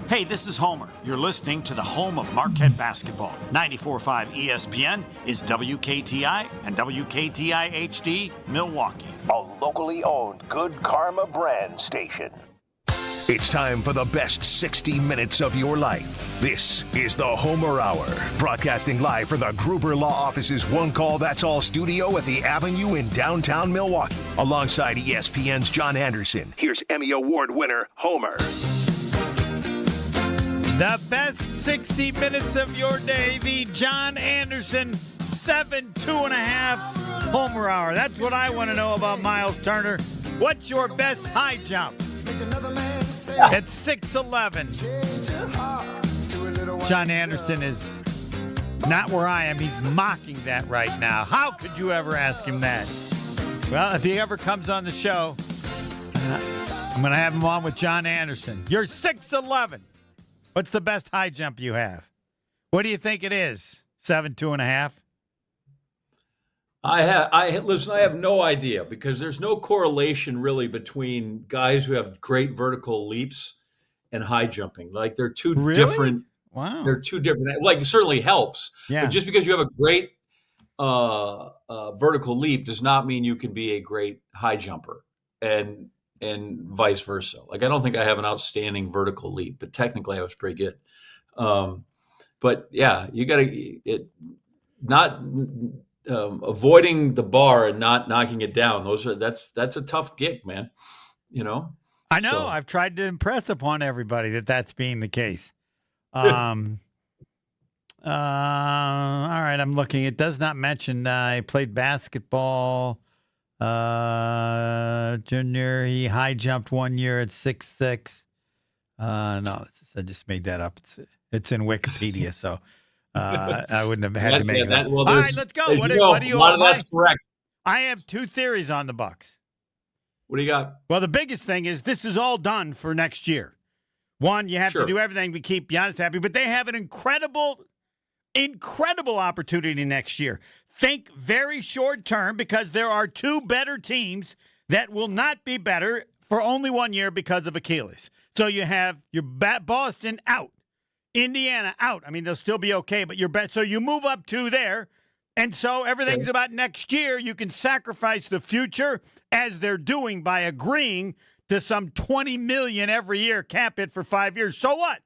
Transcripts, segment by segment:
Hey, this is Homer. You're listening to the home of Marquette basketball. 94.5 ESPN is WKTI and WKTI HD, Milwaukee. A locally owned Good Karma brand station. It's time for the best 60 minutes of your life. This is the Homer Hour, broadcasting live from the Gruber Law Office's One Call That's All studio at the Avenue in downtown Milwaukee. Alongside ESPN's John Anderson, here's Emmy Award winner Homer. The best 60 minutes of your day, the John Anderson 7.5 Homer Hour. That's what I want to know about Miles Turner. What's your best high jump? At 6'11". John Anderson is not where I am. He's mocking that right now. How could you ever ask him that? Well, if he ever comes on the show, I'm going to have him on with John Anderson. You're 6'11". What's the best high jump you have? What do you think it is? 7.5? I have no idea, because there's no correlation really between guys who have great vertical leaps and high jumping. Like, they're two different. Wow. They're two different. Like, it certainly helps. Yeah. But just because you have a great vertical leap does not mean you can be a great high jumper, and vice versa. Like, I don't think I have an outstanding vertical leap, but technically I was pretty good. But yeah, you got to not avoiding the bar and not knocking it down. That's a tough gig, man. You know. I know. So. I've tried to impress upon everybody that's being the case. All right, I'm looking. It does not mention I played basketball. Junior, he high jumped 1 year at 6'6". No, I just made that up. It's in Wikipedia, so I wouldn't have had to make it up. All right, let's go. What do you want? That's correct. I have two theories on the Bucks. What do you got? Well, the biggest thing is this is all done for next year. One, you have to do everything to keep Giannis happy, but they have an incredible opportunity next year. Think very short term, because there are two better teams that will not be better for only 1 year because of Achilles. So you have your Boston out, Indiana out. I mean, they'll still be okay, but so you move up to there. And so everything's about next year. You can sacrifice the future, as they're doing by agreeing to some $20 million every year cap hit for 5 years. So what?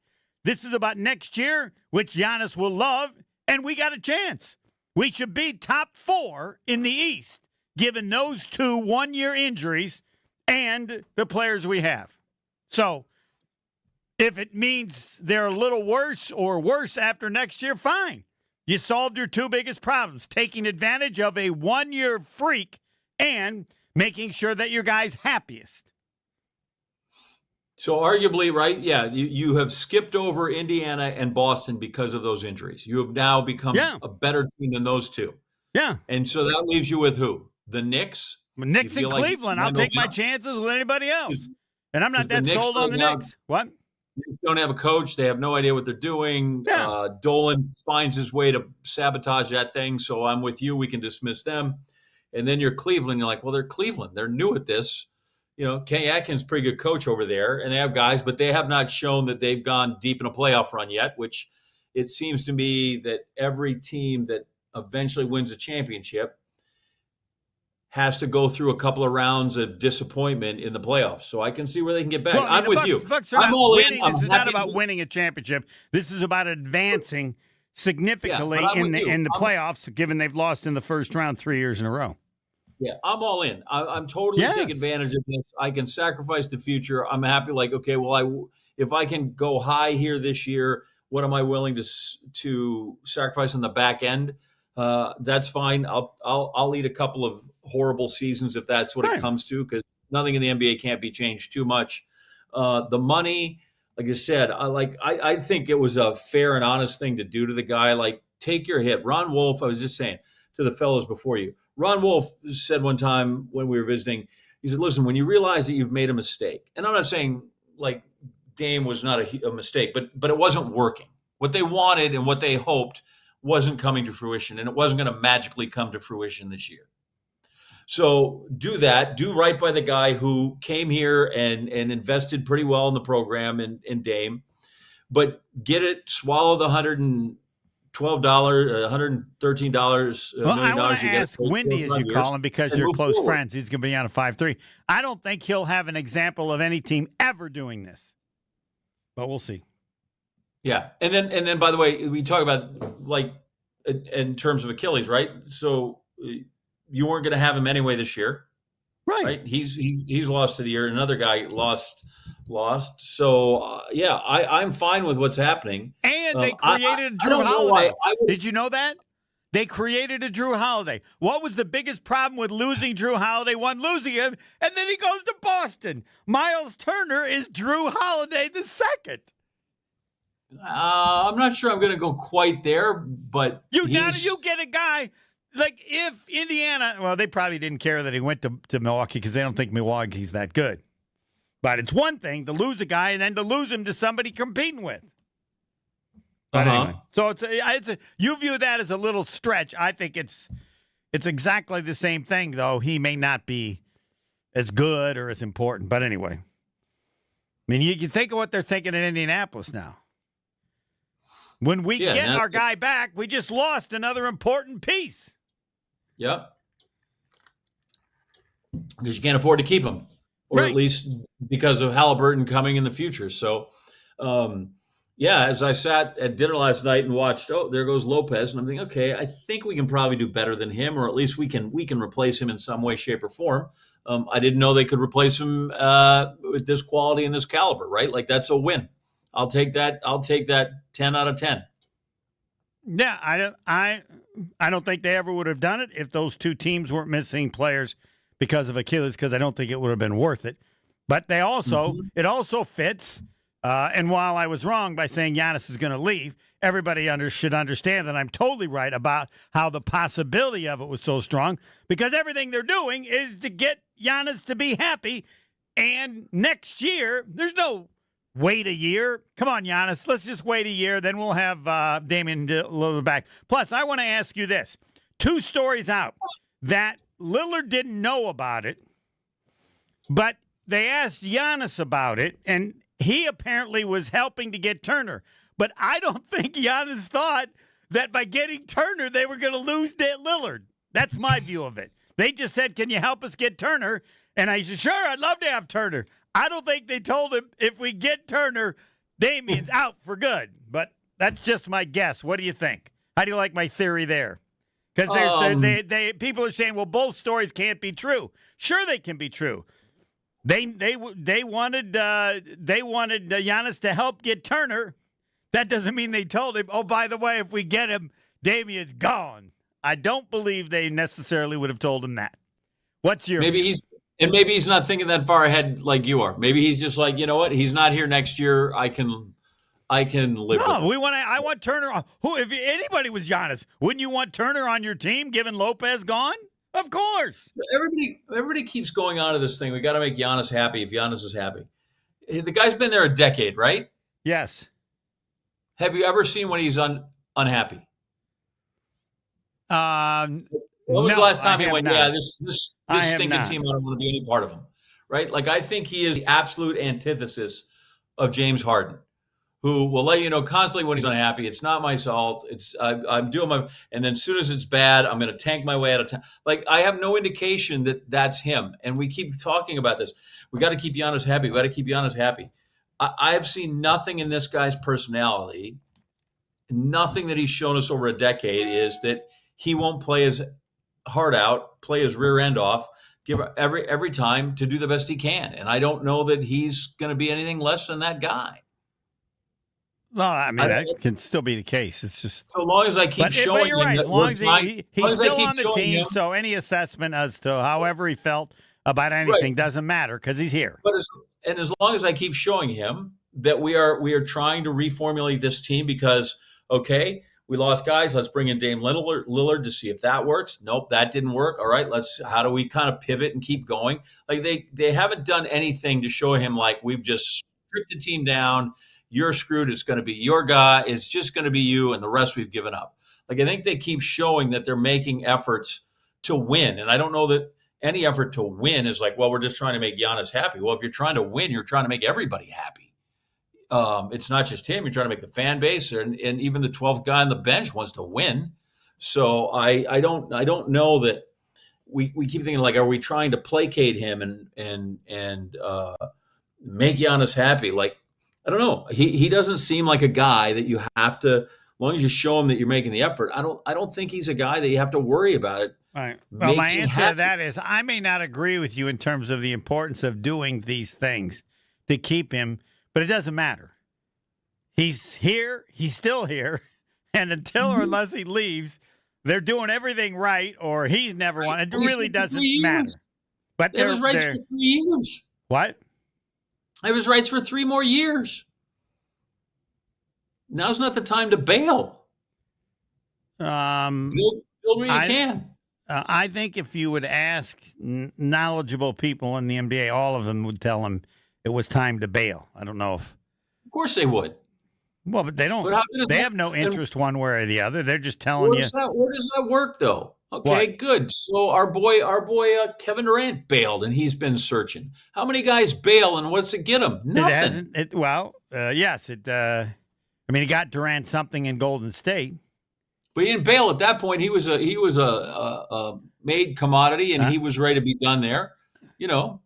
This is about next year, which Giannis will love, and we got a chance. We should be top 4 in the East, given those two 1-year injuries and the players we have. So if it means they're a little worse or worse after next year, fine. You solved your two biggest problems, taking advantage of a 1-year freak and making sure that your guy's happiest. So arguably, right, yeah, you have skipped over Indiana and Boston because of those injuries. You have now become a better team than those two. Yeah. And so that leaves you with who? The Knicks? Knicks and Cleveland. I'll take my chances with anybody else. And I'm not that sold on the Knicks. What? Knicks don't have a coach. They have no idea what they're doing. Yeah. Dolan finds his way to sabotage that thing. So I'm with you. We can dismiss them. And then you're Cleveland. You're like, well, they're Cleveland. They're new at this. You know, Kenny Atkins, pretty good coach over there, and they have guys, but they have not shown that they've gone deep in a playoff run yet, which it seems to me that every team that eventually wins a championship has to go through a couple of rounds of disappointment in the playoffs. So I can see where they can get back. Well, I'm with you. Bucks are I'm not all winning. in. This is not about winning a championship. This is about advancing significantly in the playoffs, given they've lost in the first round 3 years in a row. Yeah, I'm all in. I'm totally taking advantage of this. I can sacrifice the future. I'm happy. Like, okay, well, if I can go high here this year, what am I willing to sacrifice on the back end? That's fine. I'll eat a couple of horrible seasons if that's what it comes to, because nothing in the NBA can't be changed too much. The money, like I said, I think it was a fair and honest thing to do to the guy. Like, take your hit. Ron Wolf, I was just saying to the fellows before you, Ron Wolf said one time when we were visiting, he said, listen, when you realize that you've made a mistake, and I'm not saying like Dame was not a mistake, but it wasn't working. What they wanted and what they hoped wasn't coming to fruition, and it wasn't going to magically come to fruition this year. So do that. Do right by the guy who came here and invested pretty well in the program in Dame. but get it, swallow the $112, $113 Well, million I want you to get ask Windy, as you call him, because you're close friends. He's going to be on a 5-3. I don't think he'll have an example of any team ever doing this, but we'll see. Yeah, and then by the way, we talk about like in terms of Achilles, right? So you weren't going to have him anyway this year, right? He's lost to the year. Another guy lost. So yeah, I'm fine with what's happening. And they created a Drew Holiday. Did you know that? They created a Drew Holiday. What was the biggest problem with losing Drew Holiday? Losing him, and then he goes to Boston. Miles Turner is Drew Holiday the second. I'm not sure I'm going to go quite there, but you get a guy like if Indiana. Well, they probably didn't care that he went to Milwaukee because they don't think Milwaukee's that good. But it's one thing to lose a guy and then to lose him to somebody competing with. But anyway, so you view that as a little stretch. I think it's exactly the same thing, though. He may not be as good or as important. But anyway, I mean, you think of what they're thinking in Indianapolis now. When we get our guy back, we just lost another important piece. Yep. Because you can't afford to keep him, or at least because of Halliburton coming in the future. So, as I sat at dinner last night and watched, there goes Lopez, and I'm thinking, okay, I think we can probably do better than him, or at least we can replace him in some way, shape, or form. I didn't know they could replace him with this quality and this caliber, right? Like that's a win. I'll take that 10 out of 10. Yeah, I don't think they ever would have done it if those two teams weren't missing players because of Achilles, because I don't think it would have been worth it. But they also it also fits. And while I was wrong by saying Giannis is going to leave, everybody should understand that I'm totally right about how the possibility of it was so strong, because everything they're doing is to get Giannis to be happy. And next year, there's no wait a year. Come on, Giannis. Let's just wait a year. Then we'll have Damian Lillard back. Plus, I want to ask you this. 2 stories out that Lillard didn't know about it, but they asked Giannis about it, and he apparently was helping to get Turner. But I don't think Giannis thought that by getting Turner, they were going to lose Lillard. That's my view of it. They just said, can you help us get Turner? And I said, sure, I'd love to have Turner. I don't think they told him if we get Turner, Damian's out for good. But that's just my guess. What do you think? How do you like my theory there? Because people are saying, well, both stories can't be true. Sure, they can be true. They wanted Giannis to help get Turner. That doesn't mean they told him, oh, by the way, if we get him, Damian's gone. I don't believe they necessarily would have told him that. What's your maybe he's not thinking that far ahead like you are. Maybe he's just like, you know what? He's not here next year. I can live with it. I want Turner. If anybody was Giannis, wouldn't you want Turner on your team given Lopez gone? Of course. Everybody keeps going on to this thing. We got to make Giannis happy if Giannis is happy. The guy's been there a decade, right? Yes. Have you ever seen when he's unhappy? When was the last time he went, this stinking team, I don't want to be any part of them, right? Like, I think he is the absolute antithesis of James Harden, who will let you know constantly when he's unhappy. It's not my fault. I'm doing my, and then as soon as it's bad, I'm going to tank my way out of time. Like, I have no indication that that's him. And we keep talking about this. We got to keep Giannis happy. We got to keep Giannis happy. I have seen nothing in this guy's personality, nothing that he's shown us over a decade is that he won't play his heart out, play his rear end off, give every time to do the best he can. And I don't know that he's going to be anything less than that guy. Well, I mean, that can still be the case. It's just so long as I keep showing him. Right. As long as he's still on the team, so any assessment as to however he felt about anything doesn't matter because he's here. But as long as I keep showing him that we are trying to reformulate this team because, okay, we lost guys. Let's bring in Dame Lillard to see if that works. Nope, that didn't work. All right, how do we kind of pivot and keep going? Like they haven't done anything to show him like we've just stripped the team down. You're screwed. It's going to be your guy. It's just going to be you, and the rest we've given up. Like I think they keep showing that they're making efforts to win, and I don't know that any effort to win is like, well, we're just trying to make Giannis happy. Well, if you're trying to win, you're trying to make everybody happy. it's not just him. You're trying to make the fan base, and even the 12th guy on the bench wants to win. So I don't know that we keep thinking like, are we trying to placate him and make Giannis happy? Like, I don't know. He doesn't seem like a guy that you have to, as long as you show him that you're making the effort. I don't think he's a guy that you have to worry about it. All right. Well, my answer to that is I may not agree with you in terms of the importance of doing these things to keep him, but it doesn't matter. He's here. He's still here. And until or unless he leaves, they're doing everything right, or he's never won. It really doesn't matter. But it was rights for 3 years. What? It was rights for 3 more years. Now's not the time to bail. Build where you can. I think if you would ask knowledgeable people in the NBA, all of them would tell him it was time to bail. I don't know if. Of course they would. Well, but they don't. They have no interest one way or the other. They're just telling you. Where does that work, though? Okay, good. So our boy, Kevin Durant bailed, and he's been searching. How many guys bail, and what's it get him? Nothing. Yes. I mean, he got Durant something in Golden State. But he didn't bail at that point. He was a made commodity, and he was ready to be done there. You know,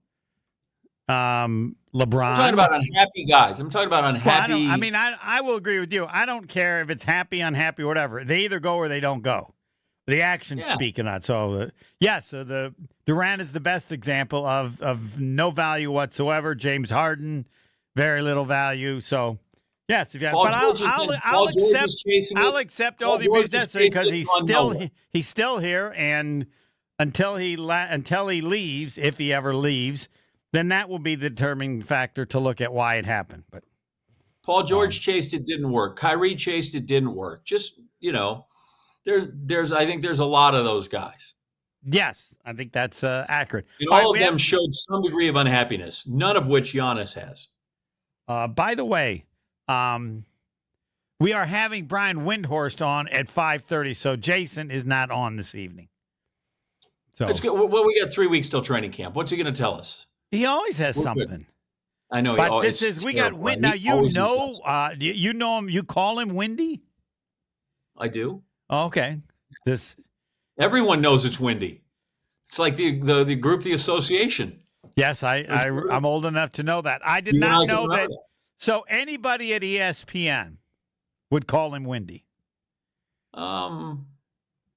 LeBron. I'm talking about unhappy guys. I'm talking about unhappy. Well, I will agree with you. I don't care if it's happy, unhappy, whatever. They either go or they don't go. The action's speaking on. So so the Durant is the best example of no value whatsoever. James Harden, very little value. So. Yes, if you I'll accept all the abuse necessary because he's still here, and until he leaves, if he ever leaves, then that will be the determining factor to look at why it happened. But Paul George chased it, didn't work. Kyrie chased it, didn't work. Just there's I think there's a lot of those guys. Yes, I think that's accurate. And all of them showed some degree of unhappiness, none of which Giannis has. By the way. We are having Brian Windhorst on at 5:30, so Jason is not on this evening. So it's good. Well, we got 3 weeks till training camp. What's he going to tell us? He always has something. Good. I know. But we got Wind. Now you know him. You call him Windy. I do. Oh, okay. Everyone knows it's Windy. It's like the group, the association. Yes, I'm old enough to know that. I did not know that. So anybody at ESPN would call him Windy. I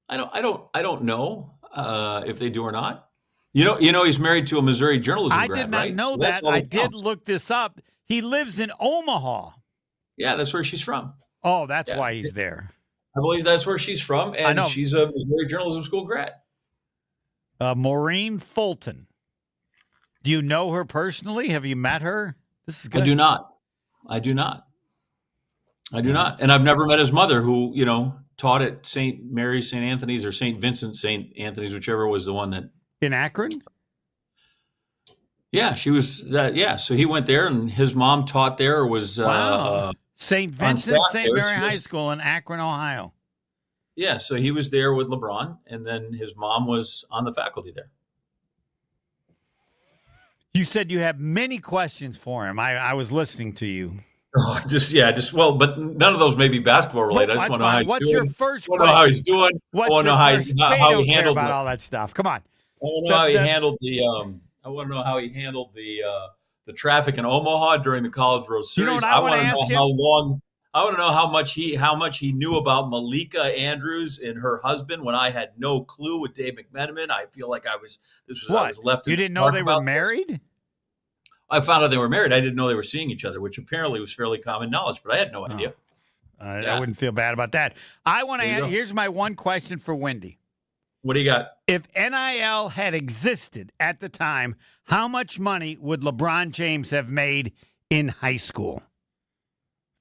don't know if they do or not. You know he's married to a Missouri journalism grad, I did not right? know that. I did look this up. He lives in Omaha. Yeah, that's where she's from. Oh, that's why he's there. I believe that's where she's from, and she's a Missouri journalism school grad. Maureen Fulton. Do you know her personally? Have you met her? This is good. I do not. And I've never met his mother, who, taught at St. Mary's, St. Anthony's, or St. Vincent, St. Anthony's, whichever was the one that. In Akron? Yeah, she was that. Yeah. So he went there, and his mom taught there, or was St. Vincent, St. Mary High School in Akron, Ohio. Yeah. So he was there with LeBron, and then his mom was on the faculty there. You said you have many questions for him. I was listeing to you. But none of those may be basketball related. I just want to know how he's What's doing. your first question? I want to know how he's doing. I want to know how he handled about all that stuff. Come on. I want to know how he handled the. I want to know how he handled the traffic in Omaha during the College World Series. You know what I want to ask him? I want to know how much he knew about Malika Andrews and her husband when I had no clue with Dave McMenamin. I feel like I was left. You didn't know they were married? I found out they were married. I didn't know they were seeing each other, which apparently was fairly common knowledge, but I had no idea. I wouldn't feel bad about that. I want to ask, here's my one question for Wendy. What do you got? If NIL had existed at the time, how much money would LeBron James have made in high school?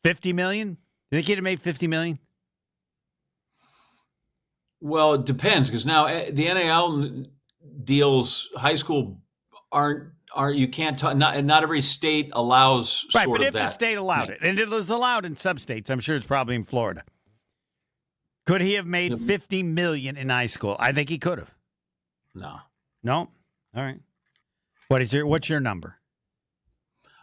$50 million? You think he'd have made $50 million? Well, it depends, because now the NIL deals, high school aren't you can't not every state allows right, sort but of if that. the state allowed it, and it was allowed in some states, I'm sure it's probably in Florida. Could he have made $50 million in high school? I think he could have. No. All right. What's your number?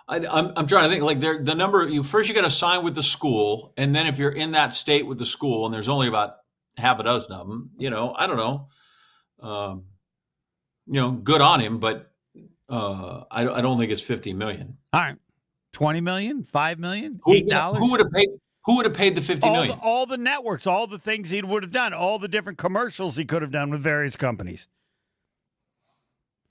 I'm trying to think. Like the number. You got to sign with the school, and then if you're in that state with the school, and there's only about half a dozen of them, I don't know. Good on him, but I don't think it's $50 million. All right, $20 million, $5 million, $8. Who would have paid? Who would have paid the $50 million? All the networks, all the things he would have done, all the different commercials he could have done with various companies.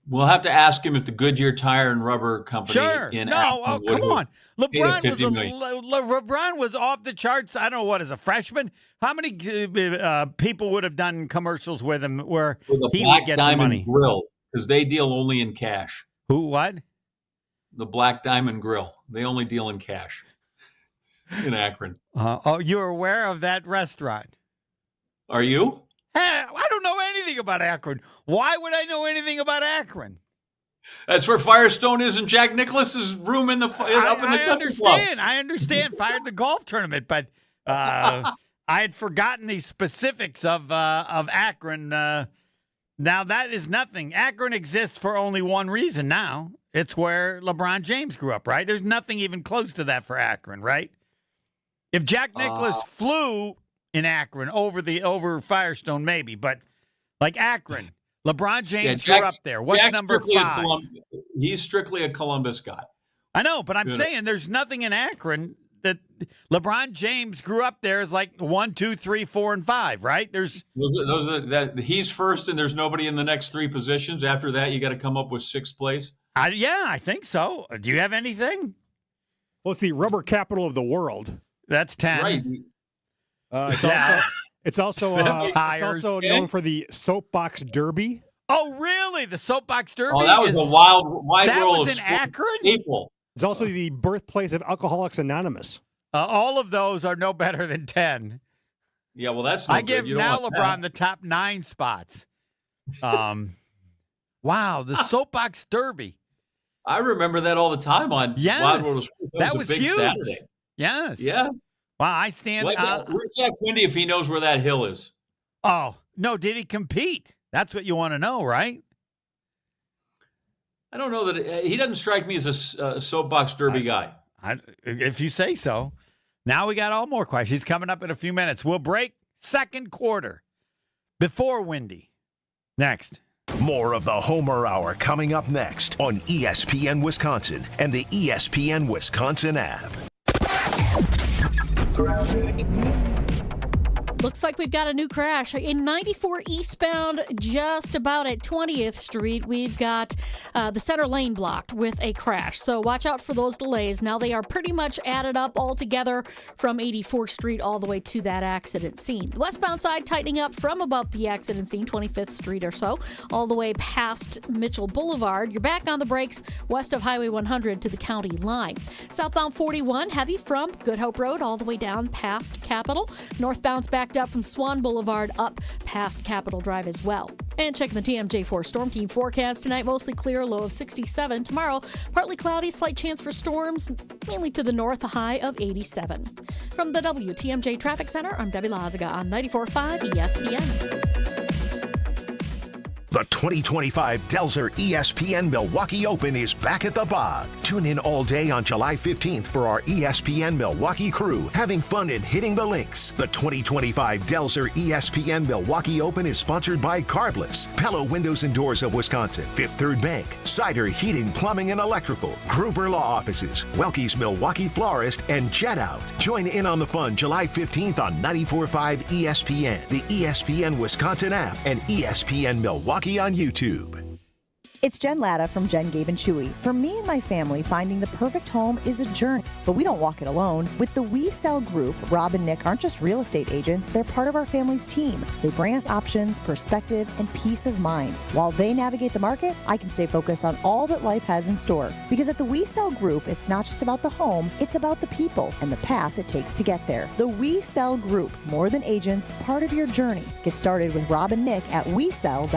We'll have to ask him if the Goodyear Tire and Rubber Company. Sure. Come on. LeBron was off the charts. I don't know what, as a freshman. How many people would have done commercials with him where he would get the money? Grill, because they deal only in cash. Who? What? The Black Diamond Grill. They only deal in cash in Akron. You're aware of that restaurant? Are you? Hey, I don't know anything about Akron. Why would I know anything about Akron? That's where Firestone is in Jack Nicklaus's room in the country club. I understand. Fired the golf tournament, but I had forgotten the specifics of Akron. Now that is nothing. Akron exists for only one reason now. It's where LeBron James grew up, right? There's nothing even close to that for Akron, right? If Jack Nicklaus flew in Akron over Firestone, maybe, but like Akron, LeBron James grew up there. What's number 5? He's strictly a Columbus guy. I know, but I'm saying there's nothing in Akron that LeBron James grew up there as like 1, 2, 3, 4, and 5, right? He's first, and there's nobody in the next 3 positions. After that, you got to come up with 6th place. I think so. Do you have anything? Well, it's the rubber capital of the world. That's 10. Right. It's also known for the Soapbox Derby. Oh, really? The Soapbox Derby? Oh, that was a wide world. That was in Akron? People. It's also the birthplace of Alcoholics Anonymous. All of those are no better than 10. Yeah, well, that's I give now LeBron the top 9 spots. Wow, the Soapbox Derby. I remember that all the time on Wide World of Sports. That was a big huge. Saturday. Yes. Wow, I stand. Let's ask Wendy if he knows where that hill is. Oh, no, did he compete? That's what you want to know, right? I don't know that he doesn't strike me as a Soapbox Derby guy. If you say so. Now we got all more questions. He's coming up in a few minutes. We'll break second quarter before Wendy. Next. More of the Homer Hour coming up next on ESPN Wisconsin and the ESPN Wisconsin app. Looks like we've got a new crash. In 94 eastbound, just about at 20th Street, we've got the center lane blocked with a crash. So watch out for those delays. Now they are pretty much added up all together from 84th Street all the way to that accident scene. The westbound side tightening up from about the accident scene, 25th Street or so, all the way past Mitchell Boulevard. You're back on the brakes west of Highway 100 to the county line. Southbound 41, heavy from Good Hope Road all the way down past Capitol. Northbound's backed up from Swan Boulevard up past Capitol Drive as well. And checking the TMJ4 Storm Team forecast tonight, mostly clear, low of 67. Tomorrow, partly cloudy, slight chance for storms, mainly to the north, a high of 87. From the WTMJ Traffic Center, I'm Debbie Lazaga on 94.5 ESPN. The 2025 Delzer ESPN Milwaukee Open is back at the Bog. Tune in all day on July 15th for our ESPN Milwaukee crew having fun and hitting the links. The 2025 Delzer ESPN Milwaukee Open is sponsored by Carbless, Pella Windows and Doors of Wisconsin, Fifth Third Bank, Cider Heating, Plumbing and Electrical, Gruber Law Offices, Welke's Milwaukee Florist, and Jet Out. Join in on the fun July 15th on 94.5 ESPN, the ESPN Wisconsin app, and ESPN Milwaukee on YouTube. It's Jen Latta from Jen, Gabe, and Chewy. For me and my family, finding the perfect home is a journey, but we don't walk it alone. With the We Sell Group, Rob and Nick aren't just real estate agents, they're part of our family's team. They bring us options, perspective, and peace of mind. While they navigate the market, I can stay focused on all that life has in store. Because at the We Sell Group, it's not just about the home, it's about the people and the path it takes to get there. The We Sell Group, more than agents, part of your journey. Get started with Rob and Nick at wesell.kw.com.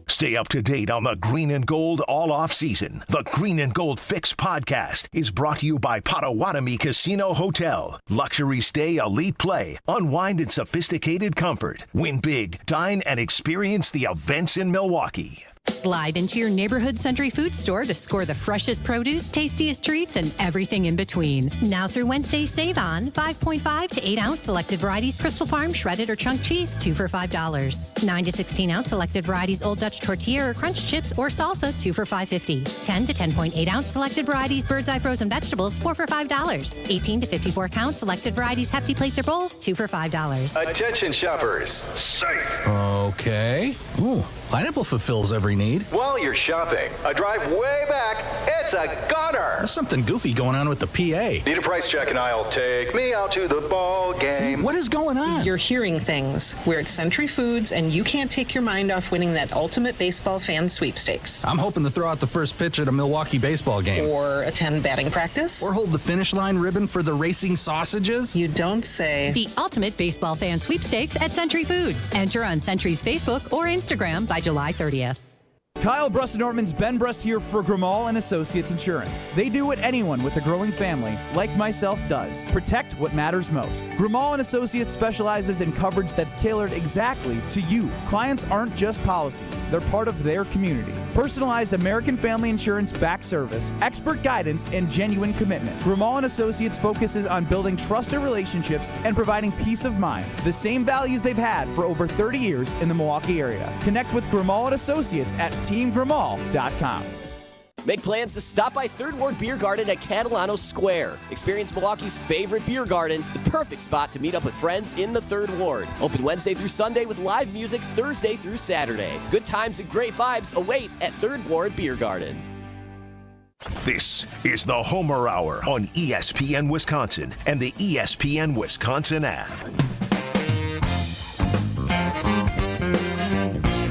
Stay up to date on the Green and Gold all off season. The Green and Gold Fix podcast is brought to you by Potawatomi Casino Hotel. Luxury stay, elite play, unwind in sophisticated comfort. Win big, dine, and experience the events in Milwaukee. Slide into your neighborhood Century Food store to score the freshest produce, tastiest treats, and everything in between. Now through Wednesday, save on 5.5 to 8 ounce selected varieties Crystal Farm shredded or chunk cheese, 2 for $5. 9 to 16 ounce selected varieties Old Dutch tortilla or crunch chips or salsa, 2 for $5.50. 10 to 10.8 ounce selected varieties Bird's Eye frozen vegetables, 4 for $5. 18 to 54 count selected varieties Hefty plates or bowls, 2 for $5. Attention shoppers. Safe. Okay. Ooh, pineapple fulfills every need. While you're shopping, a drive way back, it's a gunner. There's something goofy going on with the PA. Need a price check and I'll take me out to the ball game. See, what is going on? You're hearing things. We're at Century Foods, and you can't take your mind off winning that ultimate baseball fan sweepstakes. I'm hoping to throw out the first pitch at a Milwaukee baseball game. Or attend batting practice. Or hold the finish line ribbon for the racing sausages. You don't say. The ultimate baseball fan sweepstakes at Century Foods. Enter on Century's Facebook or Instagram by July 30th. Kyle Brust-Norman's Ben Brust here for Grimal and Associates Insurance. They do what anyone with a growing family, like myself, does. Protect what matters most. Grimal and Associates specializes in coverage that's tailored exactly to you. Clients aren't just policies, they're part of their community. Personalized American family insurance back service, expert guidance, and genuine commitment. Grimal and Associates focuses on building trusted relationships and providing peace of mind. The same values they've had for over 30 years in the Milwaukee area. Connect with Grimal and Associates at teamgrimal.com. Make plans to stop by Third Ward Beer Garden at Catalano Square. Experience Milwaukee's favorite beer garden, the perfect spot to meet up with friends in the Third Ward. Open Wednesday through Sunday with live music Thursday through Saturday. Good times and great vibes await at Third Ward Beer Garden. This is the Homer Hour on ESPN Wisconsin and the ESPN Wisconsin app.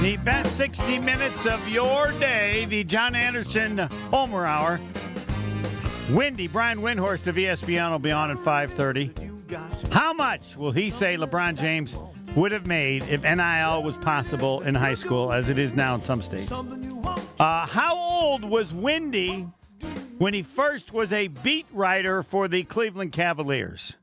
The best 60 minutes of your day, the John Anderson Homer Hour. Windy, Brian Windhorst of ESPN will be on at 5:30. How much will he say LeBron James would have made if NIL was possible in high school, as it is now in some states? How old was Windy when he first was a beat writer for the Cleveland Cavaliers?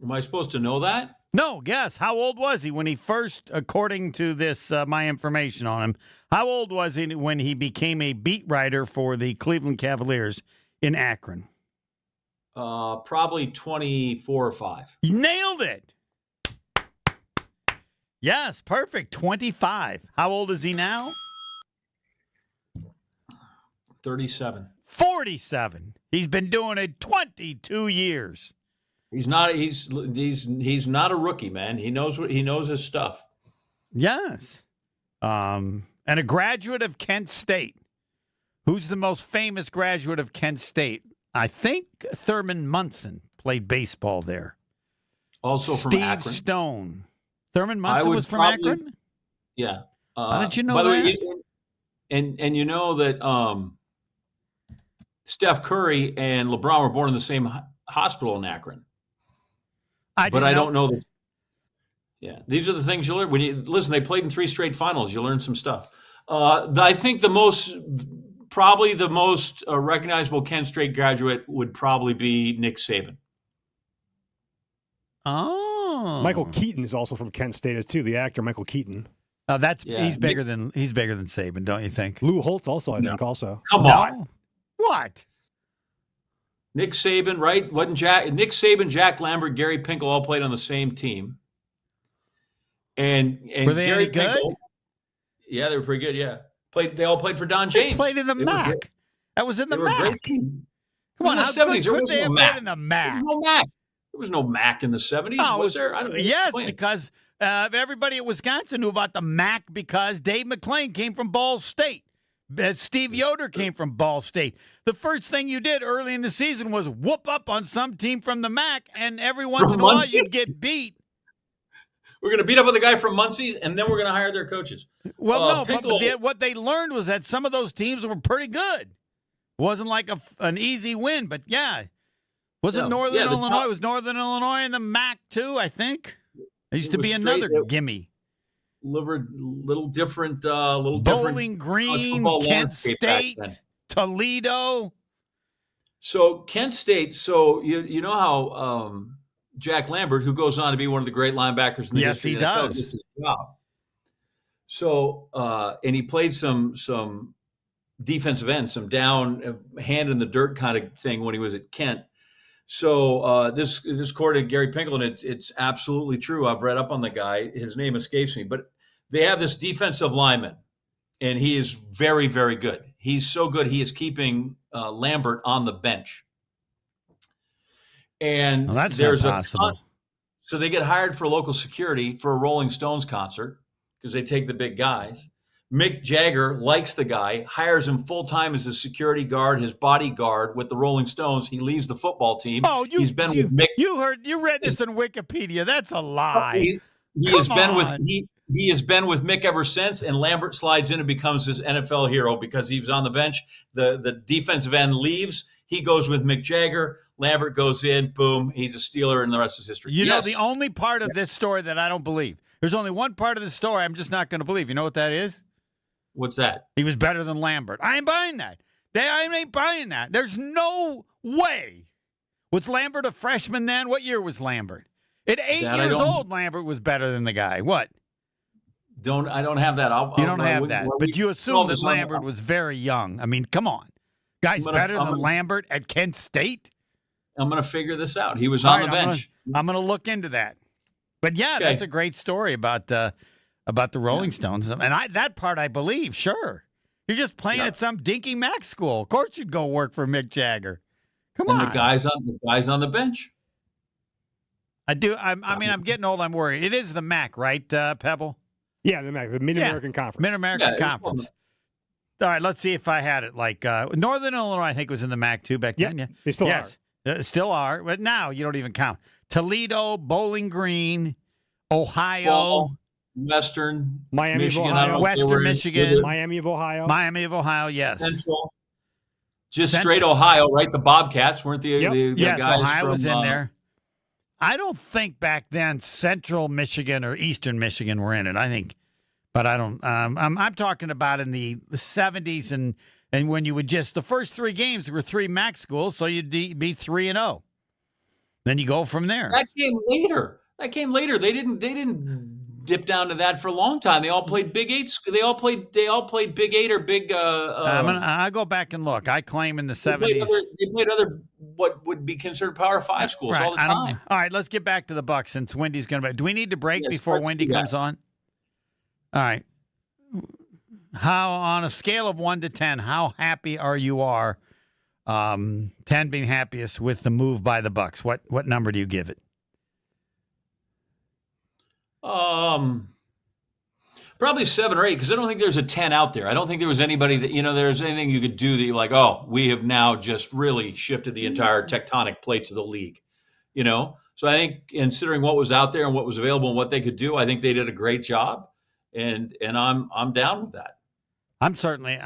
Am I supposed to know that? No, guess. How old was he when he first, according to this, my information on him, how old was he when he became a beat writer for the Cleveland Cavaliers in Akron? Probably 24 or 5. You nailed it. Yes, perfect. 25. How old is he now? 37. 47. He's been doing it 22 years. He's not a rookie, man. He knows his stuff. Yes. And a graduate of Kent State. Who's the most famous graduate of Kent State? I think Thurman Munson played baseball there. Also from Steve Akron. Stone. Thurman Munson was from Akron? Yeah. How did you know by the that? way, and you know that Steph Curry and LeBron were born in the same hospital in Akron. I don't know that. Yeah, these are the things you learn when you listen. They played in 3 straight finals. You learn some stuff. I think probably the most recognizable Kent State graduate would probably be Nick Saban. Oh, Michael Keaton is also from Kent State too. The actor Michael Keaton. He's bigger than Saban, don't you think? Lou Holtz also, I think, also. Come on, what? Nick Saban, right? Nick Saban, Jack Lambert, Gary Pinkel all played on the same team. And were they Gary any good? Pinkel, yeah, they were pretty good. Yeah, they all played for Don James. They played in the MAC. That was in the MAC. Come on, in the 70s, could they have been in the MAC? There was no MAC in the 70s. Oh, was there? I don't know. Yes, because everybody at Wisconsin knew about the MAC because Dave McClain came from Ball State. Steve Yoder came from Ball State. The first thing you did early in the season was whoop up on some team from the MAC, and every once in a while you'd get beat. We're going to beat up on the guy from Muncie's, and then we're going to hire their coaches. Well, no, what they learned was that some of those teams were pretty good. It wasn't like an easy win, but yeah. Northern Illinois? Was Northern Illinois in the MAC too, I think? There used to be another gimme. Little different. Bowling Green, Kent State, Toledo. So Kent State. So you know how Jack Lambert, who goes on to be one of the great linebackers in the history of the NFL, gets his job. So, and he played some defensive end, some down, hand in the dirt kind of thing when he was at Kent. So this according to Gary Pinkel, and it's absolutely true. I've read up on the guy. His name escapes me, but they have this defensive lineman, and he is very, very good. He's so good, he is keeping Lambert on the bench. And well, that's there's not possible. So they get hired for local security for a Rolling Stones concert because they take the big guys. Mick Jagger likes the guy, hires him full-time as his security guard, his bodyguard with the Rolling Stones. He leaves the football team. Oh, he's been with Mick. You read this in Wikipedia. That's a lie. He has been with Mick ever since, and Lambert slides in and becomes this NFL hero because he was on the bench. The defensive end leaves. He goes with Mick Jagger. Lambert goes in. Boom. He's a Steeler, and the rest is history. You know, the only part of this story that I don't believe. There's only one part of the story I'm just not going to believe. You know what that is? What's that? He was better than Lambert. I ain't buying that. I ain't buying that. There's no way. Was Lambert a freshman then? What year was Lambert? At 8 years old, Lambert was better than the guy. What? I don't have that. You don't have that. But you assume that Lambert was very young. I mean, come on. Guy's better than Lambert at Kent State? I'm going to figure this out. He was on the bench. I'm going to look into that. But, yeah, that's a great story about the Rolling Stones. And that part I believe, sure. You're just playing at some dinky Mac school. Of course you'd go work for Mick Jagger. Come on. The guys on the bench. I do. I mean, I'm getting old. I'm worried. It is the MAC, right, Pebble? Yeah, the MAC, the Mid-American Conference. Mid-American Conference. All right, let's see if I had it. Like Northern Illinois, I think, was in the MAC too back then. Yeah, they still are. Still are, but now you don't even count. Toledo, Bowling Green, Ohio, Western, Miami, Michigan, Ohio. Western Michigan, Miami of Ohio. Miami of Ohio, yes. Central. Straight Ohio, right? The Bobcats weren't the yes, guys Ohio from, was in there. I don't think back then Central Michigan or Eastern Michigan were in it. I think, but I don't. I'm talking about in the 70s and when you would just the first 3 games were 3 MAC schools, so you'd be 3-0. Then you go from there. That came later. They didn't dip down to that for a long time. They all played Big 8. They all played Big 8 or Big. I'll go back and look. I claim in the 70s they played other what would be considered Power 5 schools all the time. All right, let's get back to the Bucs since Wendy's going to. Do we need to break before Wendy comes on? All right. How on a scale of 1 to 10, how happy are you? 10 being happiest with the move by the Bucs. What number do you give it? Probably 7 or 8 because I don't think there's a 10 out there. I don't think there was anybody that there's anything you could do that you're like, oh, we have now just really shifted the entire tectonic plates of the league. So I think considering what was out there and what was available and what they could do, I think they did a great job, and I'm down with that. I'm certainly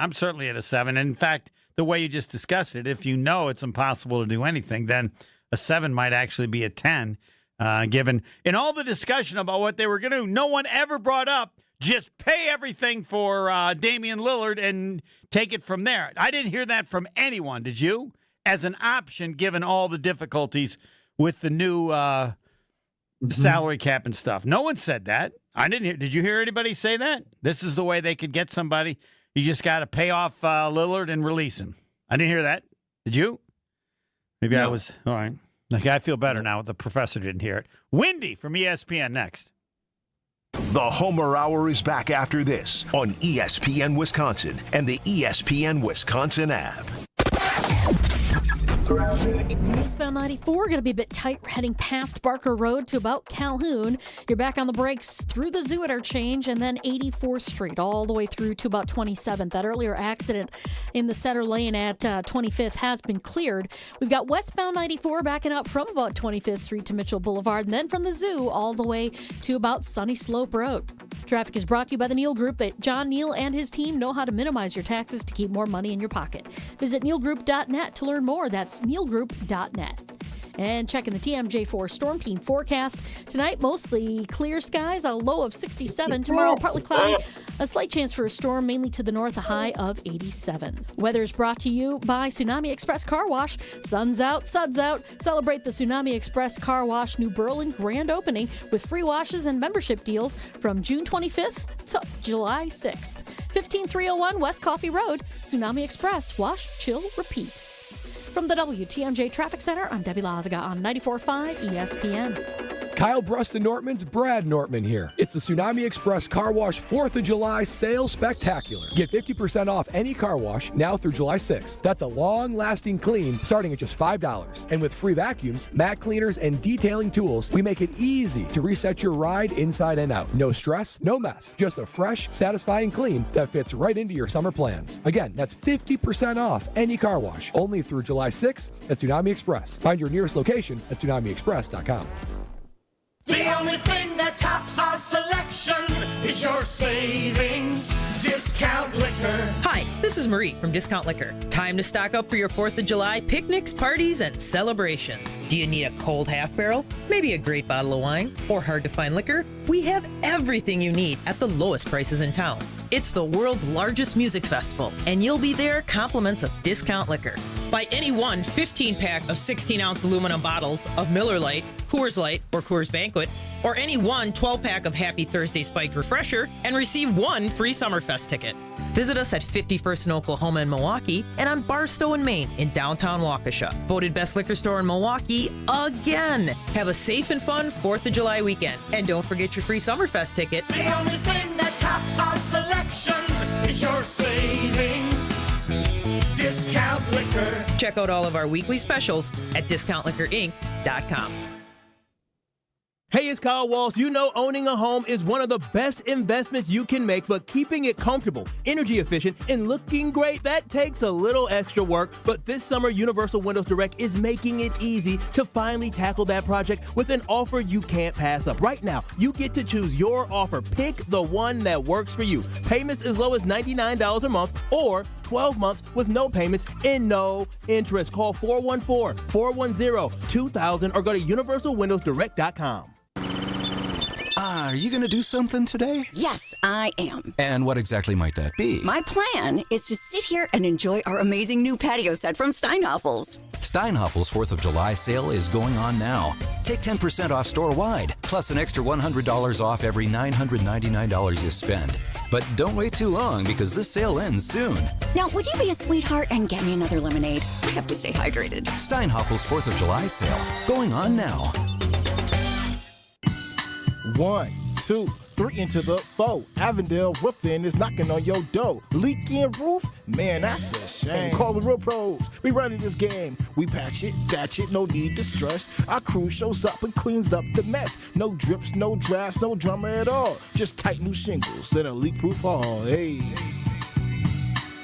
at a 7. In fact, the way you just discussed it, if you know it's impossible to do anything, then a 7 might actually be a 10. Given in all the discussion about what they were going to do, no one ever brought up just pay everything for Damian Lillard and take it from there. I didn't hear that from anyone. Did you? As an option, given all the difficulties with the new salary cap and stuff. No one said that. I didn't hear. Did you hear anybody say that? This is the way they could get somebody. You just got to pay off Lillard and release him. I didn't hear that. Did you? Maybe I was. All right. Okay, I feel better now. The professor didn't hear it. Wendy from ESPN next. The Homer Hour is back after this on ESPN Wisconsin and the ESPN Wisconsin app. Eastbound 94 going to be a bit tight heading past Barker Road to about Calhoun. You're back on the brakes through the zoo interchange and then 84th Street all the way through to about 27th. That earlier accident in the center lane at 25th has been cleared. We've got westbound 94 backing up from about 25th Street to Mitchell Boulevard and then from the zoo all the way to about Sunny Slope Road. Traffic is brought to you by the Neal Group. That John Neal and his team know how to minimize your taxes to keep more money in your pocket. Visit nealgroup.net to learn more. That's nealgroup.net. And checking the TMJ4 Storm Team forecast. Tonight, mostly clear skies, a low of 67. Tomorrow, partly cloudy, A slight chance for a storm, mainly to the north, a high of 87. Weather is brought to you by Tsunami Express Car Wash. Sun's out, suds out. Celebrate the Tsunami Express Car Wash New Berlin grand opening with free washes and membership deals from June 25th to July 6th. 15301 West Coffee Road. Tsunami Express. Wash, chill, repeat. From the WTMJ Traffic Center, I'm Debbie Lazaga on 94.5 ESPN. Kyle Bruston Nortman's Brad Nortman here. It's the Tsunami Express Car Wash 4th of July Sales Spectacular. Get 50% off any car wash now through July 6th. That's a long-lasting clean starting at just $5. And with free vacuums, mat cleaners, and detailing tools, we make it easy to reset your ride inside and out. No stress, no mess. Just a fresh, satisfying clean that fits right into your summer plans. Again, that's 50% off any car wash only through July 6th at Tsunami Express. Find your nearest location at tsunamiexpress.com. The only thing that tops our selection is your savings discount liquor. Hi, this is Marie from Discount Liquor. Time to stock up for your 4th of July picnics, parties, and celebrations. Do you need a cold half barrel? Maybe a great bottle of wine? Or hard to find liquor? We have everything you need at the lowest prices in town. It's the world's largest music festival, and you'll be there compliments of Discount Liquor. Buy any one 15-pack of 16-ounce aluminum bottles of Miller Lite, Coors Light, or Coors Banquet, or any one 12-pack of Happy Thursday Spiked Refresher, and receive one free Summerfest ticket. Visit us at 51st in Oklahoma and Milwaukee, and on Barstow in Maine in downtown Waukesha. Voted best liquor store in Milwaukee again. Have a safe and fun 4th of July weekend, and don't forget your free Summerfest ticket. The only thing that tops our selection is your savings discount liquor. Check out all of our weekly specials at discountliquorinc.com. Hey, it's Kyle Walsh. You know owning a home is one of the best investments you can make, but keeping it comfortable, energy efficient, and looking great, that takes a little extra work. But this summer, Universal Windows Direct is making it easy to finally tackle that project with an offer you can't pass up. Right now, you get to choose your offer. Pick the one that works for you. Payments as low as $99 a month or 12 months with no payments and no interest. Call 414-410-2000 or go to universalwindowsdirect.com. Are you going to do something today? Yes, I am. And what exactly might that be? My plan is to sit here and enjoy our amazing new patio set from Steinhoffel's. Steinhoffel's 4th of July sale is going on now. Take 10% off store-wide, plus an extra $100 off every $999 you spend. But don't wait too long because this sale ends soon. Now, would you be a sweetheart and get me another lemonade? I have to stay hydrated. Steinhoffel's 4th of July sale, going on now. 1, 2, 3 into the 4. Avondale Roofing is knocking on your door. Leaking roof? Man, that's a shame. Call the real pros. We running this game. We patch it, thatch it, no need to stress. Our crew shows up and cleans up the mess. No drips, no drafts, no drama at all. Just tight new shingles, then a leak-proof hall. Hey.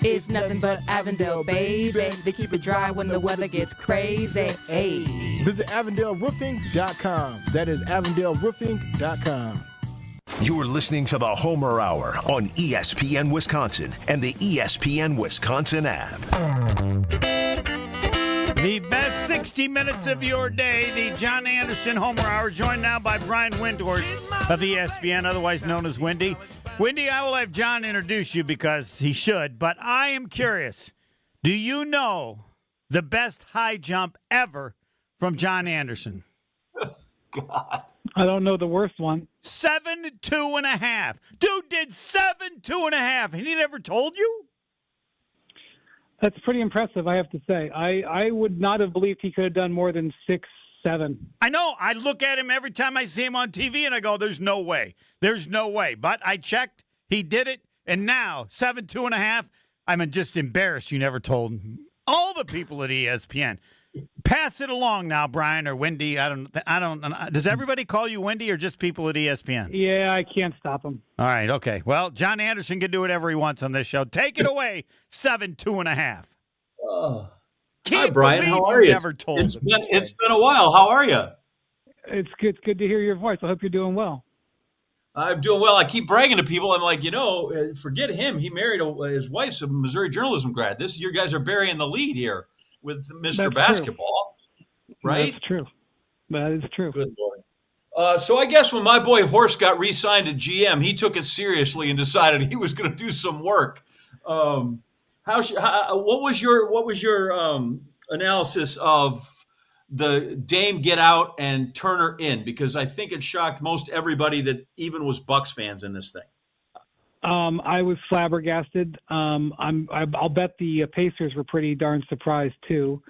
It's nothing but Avondale, baby. They keep it dry when the weather gets crazy. Hey. Visit AvondaleRoofing.com. That is AvondaleRoofing.com. You're listening to the Homer Hour on ESPN Wisconsin and the ESPN Wisconsin app. The best 60 minutes of your day, the John Anderson Homer Hour, joined now by Brian Windhorst of ESPN, otherwise known as Windy. Windy, I will have John introduce you because he should, but I am curious. Do you know the best high jump ever from John Anderson? God. I don't know the worst one. 7.2.5. Dude did 7.2.5. And he never told you? That's pretty impressive, I have to say. I would not have believed he could have done more than 6.7. I know. I look at him every time I see him on TV, and I go, there's no way. There's no way. But I checked. He did it. And now, 7.2.5. I'm just embarrassed you never told all the people at ESPN. Pass it along now, Brian or Wendy. I don't. Does everybody call you Wendy or just people at ESPN? Yeah, I can't stop him. All right, okay. Well, John Anderson can do whatever he wants on this show. Take it away, 7.2.5. Hi, Brian. How are you? Never told it's been a while. How are you? It's good to hear your voice. I hope you're doing well. I'm doing well. I keep bragging to people. I'm like, forget him. He married his wife's a Missouri journalism grad. You guys are burying the lead here with Mr. That's Basketball, true. right? That's true. That is true. Good Lord. So I guess when my boy Horst got re-signed at GM, he took it seriously and decided he was going to do some work. What was your analysis of the Dame get out and Turner in? Because I think it shocked most everybody that even was Bucks fans in this thing. I was flabbergasted. I'll bet the Pacers were pretty darn surprised too.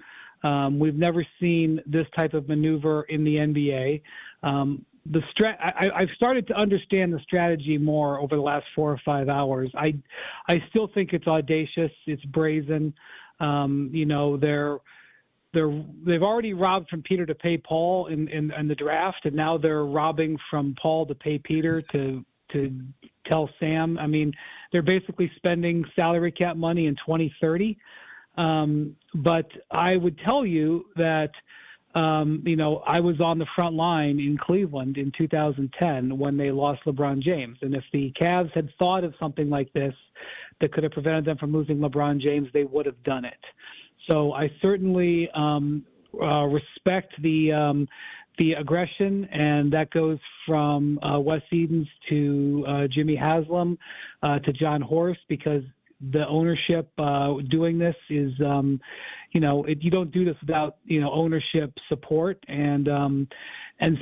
We've never seen this type of maneuver in the NBA. I've started to understand the strategy more over the last 4 or 5 hours. I still think it's audacious. It's brazen. They've already robbed from Peter to pay Paul in the draft, and now they're robbing from Paul to pay Peter to tell Sam. I mean, they're basically spending salary cap money in 2030. But I would tell you that, I was on the front line in Cleveland in 2010 when they lost LeBron James. And if the Cavs had thought of something like this that could have prevented them from losing LeBron James, they would have done it. So I certainly respect the aggression, and that goes from Wes Edens to Jimmy Haslam to John Horst, because the ownership doing this is, you don't do this without, ownership support. And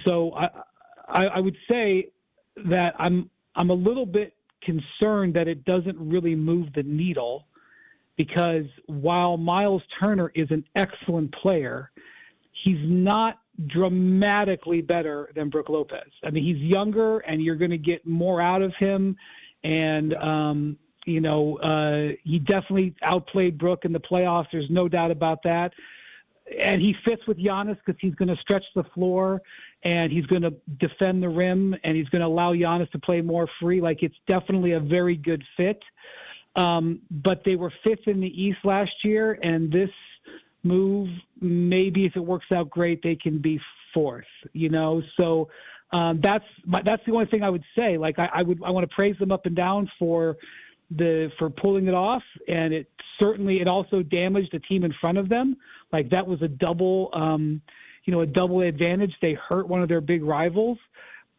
so I would say that I'm a little bit concerned that it doesn't really move the needle, because while Miles Turner is an excellent player, he's not dramatically better than Brook Lopez. I mean, he's younger, and you're going to get more out of him. And, he definitely outplayed Brook in the playoffs. There's no doubt about that. And he fits with Giannis because he's going to stretch the floor, and he's going to defend the rim, and he's going to allow Giannis to play more free. Like, it's definitely a very good fit. But they were fifth in the East last year, and this move, maybe if it works out great, they can be fourth, So that's the only thing I would say. Like, I want to praise them up and down for pulling it off, and it also damaged the team in front of them. Like, that was a double advantage. They hurt one of their big rivals,